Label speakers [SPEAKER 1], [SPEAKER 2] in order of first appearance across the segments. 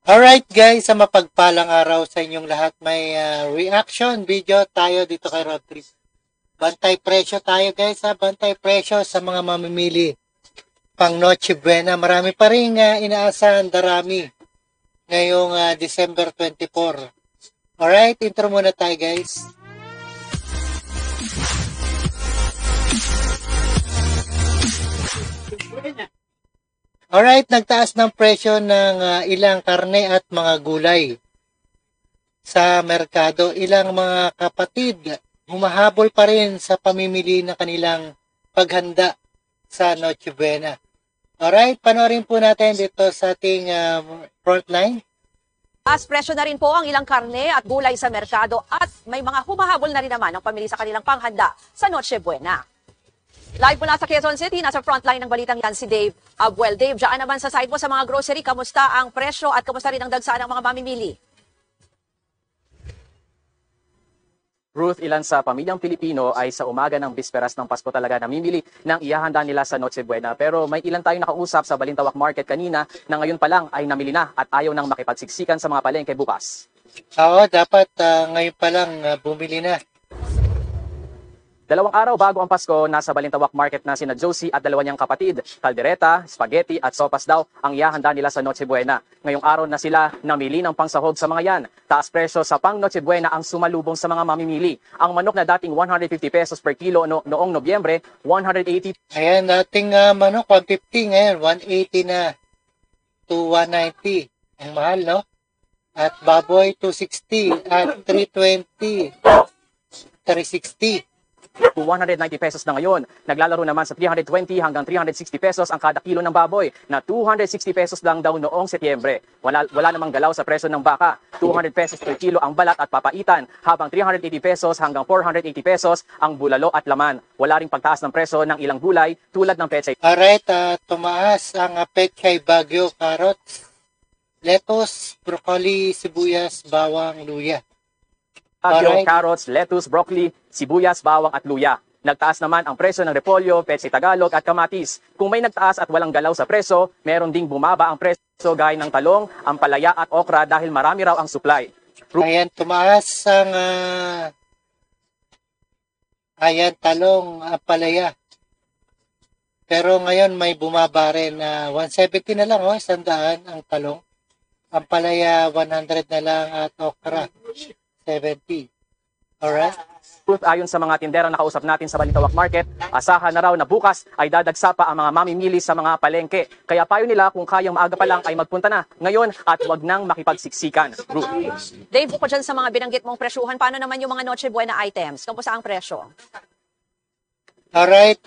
[SPEAKER 1] Alright guys, sa mapagpalang araw sa inyong lahat, may reaction video tayo dito kay Rodrigo. Bantay presyo tayo guys, bantay presyo sa mga mamimili pang Noche Buena. Marami pa rin inaasahan darami ngayong December 24. Alright, intro muna tayo guys. Alright, nagtaas ng presyo ng ilang karne at mga gulay sa merkado. Ilang mga kapatid humahabol pa rin sa pamimili ng kanilang paghanda sa Noche Buena. Alright, panoorin po natin dito sa ating frontline.
[SPEAKER 2] Taas presyo na rin po ang ilang karne at gulay sa merkado at may mga humahabol na rin naman ang pamili sa kanilang panghanda sa Noche Buena. Live mula sa Quezon City, nasa frontline ng balitang yan si Dave Abuel. Dave, dyan naman sa side mo sa mga grocery, kamusta ang presyo at kamusta rin ang dagsaan ng mga mamimili?
[SPEAKER 3] Ruth, ilan sa pamilyang Pilipino ay sa umaga ng bisperas ng Pasko talaga namimili ng ihahanda nila sa Noche Buena. Pero may ilan tayong nakausap sa Balintawak Market kanina na ngayon pa lang ay namili na at ayaw nang makipagsiksikan sa mga palengke bukas.
[SPEAKER 1] Oo, dapat ngayon pa lang bumili na.
[SPEAKER 3] 2 araw bago ang Pasko, nasa Balintawak Market na sina Josie at dalawa niyang kapatid. Kaldereta, spaghetti at sopas daw ang ihahanda nila sa Noche Buena. Ngayong araw na sila namili ng pangsahog sa mga yan. Taas presyo sa pang Noche Buena ang sumalubong sa mga mamimili. Ang manok na dating 150 pesos per kilo noong Nobyembre, 180.
[SPEAKER 1] Ayan, dating manok 150, ngayon 180 na to 190. Ang mahal, no? At baboy 260 at 320, 360.
[SPEAKER 3] To 190 pesos na ngayon. Naglalaro naman sa 320 hanggang 360 pesos ang kada kilo ng baboy na 260 pesos lang daw noong Setyembre. Wala namang galaw sa presyo ng baka. 200 pesos per kilo ang balat at papaitan habang 380 pesos hanggang 480 pesos ang bulalo at laman. Wala ring pagtaas ng presyo ng ilang gulay tulad ng pechay.
[SPEAKER 1] Alright, tumaas ang pechay bagyo, carrots, lettuce, broccoli, sibuyas, bawang, luya.
[SPEAKER 3] Alright. Carrots, lettuce, broccoli, sibuyas, bawang at luya. Nagtaas naman ang presyo ng repolyo, pechay Tagalog at kamatis. Kung may nagtaas at walang galaw sa presyo, meron ding bumaba ang presyo gaya ng talong, ampalaya at okra dahil marami raw ang supply.
[SPEAKER 1] Ayan, tumaas ang talong, ampalaya. Pero ngayon may bumaba rin na 170 na lang, 100 ang talong. Ampalaya 100 na lang at okra 70. Alright?
[SPEAKER 3] Ayon sa mga tindera na kausap natin sa Balintawak Market, asahan na raw na bukas ay dadagsa pa ang mga mamimili sa mga palengke. Kaya payo nila kung kayang maaga pa lang ay magpunta na ngayon at wag nang makipagsiksikan. Ruth.
[SPEAKER 2] Dave, bukod dyan sa mga binanggit mong presyuhan, paano naman yung mga Noche Buena items? Kamusta ang presyo?
[SPEAKER 1] Alright,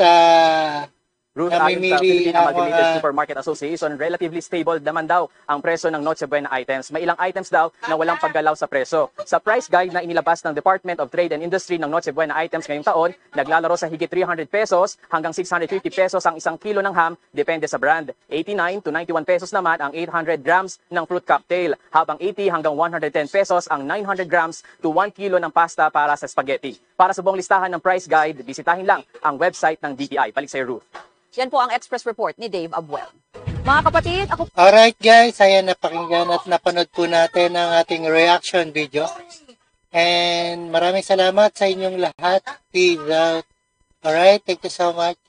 [SPEAKER 3] Ruth, ayon sa Philippine Amalgamated Supermarket Association, relatively stable naman daw ang presyo ng Noche Buena items. May ilang items daw na walang paggalaw sa presyo. Sa price guide na inilabas ng Department of Trade and Industry ng Noche Buena items ngayong taon, naglalaro sa higit 300 pesos hanggang 650 pesos ang isang kilo ng ham, depende sa brand. 89 to 91 pesos naman ang 800 grams ng fruit cocktail, habang 80 hanggang 110 pesos ang 900 grams to 1 kilo ng pasta para sa spaghetti. Para sa buong listahan ng price guide, bisitahin lang ang website ng DTI. Balik sa Ruth.
[SPEAKER 2] Yan po ang Express Report ni Dave Abuel. Mga kapatid, ako...
[SPEAKER 1] Alright guys, ayan, napakinggan at napanood po natin ang ating reaction video. And maraming salamat sa inyong lahat. Peace out. Alright, thank you so much.